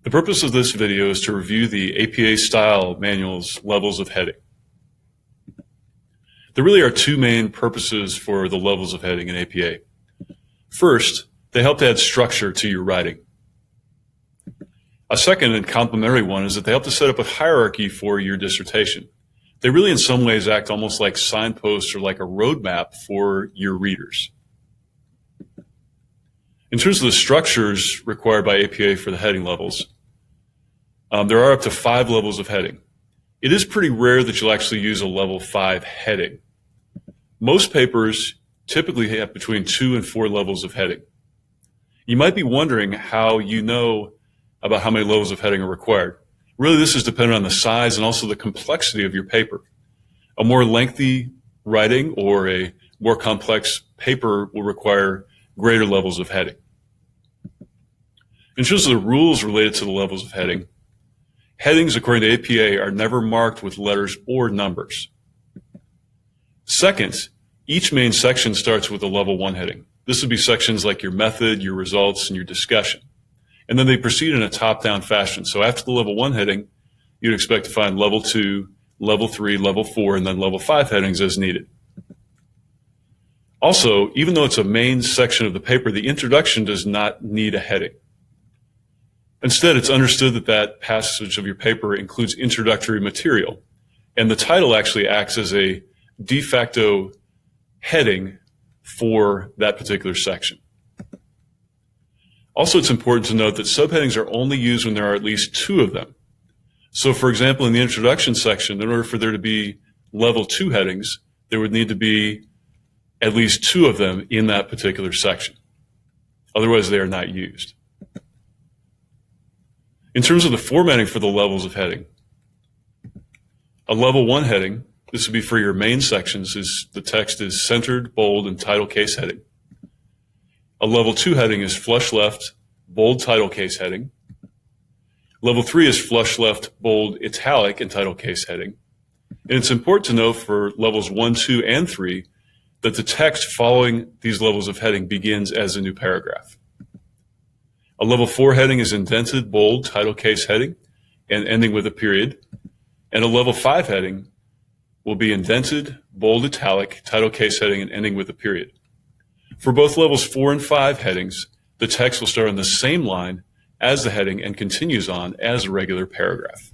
The purpose of this video is to review the APA Style Manual's levels of heading. There really are two main purposes for the levels of heading in APA. First, they help to add structure to your writing. A second and complementary one is that they help to set up a hierarchy for your dissertation. They really in some ways act almost like signposts or like a roadmap for your readers. In terms of the structures required by APA for the heading levels, there are up to 5 levels of heading. It is pretty rare that you'll actually use a level 5 heading. Most papers typically have between 2 and 4 levels of heading. You might be wondering how you know about how many levels of heading are required. Really, this is dependent on the size and also the complexity of your paper. A more lengthy writing or a more complex paper will require greater levels of heading. In terms of the rules related to the levels of heading, headings according to APA are never marked with letters or numbers. Second, each main section starts with a level 1 heading. This would be sections like your method, your results, and your discussion. And then they proceed in a top-down fashion. So after the level 1 heading, you'd expect to find level 2, level 3, level 4, and then level 5 headings as needed. Also, even though it's a main section of the paper, the introduction does not need a heading. Instead, it's understood that that passage of your paper includes introductory material, and the title actually acts as a de facto heading for that particular section. Also, it's important to note that subheadings are only used when there are at least 2 of them. So, for example, in the introduction section, in order for there to be level 2 headings, there would need to be at least 2 of them in that particular section. Otherwise, they are not used. In terms of the formatting for the levels of heading, a level 1 heading, this would be for your main sections, is the text is centered, bold, and title case heading. A level 2 heading is flush left, bold title case heading. Level 3 is flush left, bold, italic, and title case heading. And it's important to note for levels 1, 2, and 3 that the text following these levels of heading begins as a new paragraph. A level 4 heading is indented, bold, title case heading, and ending with a period. And a level 5 heading will be indented, bold, italic, title case heading, and ending with a period. For both levels 4 and 5 headings, the text will start on the same line as the heading and continues on as a regular paragraph.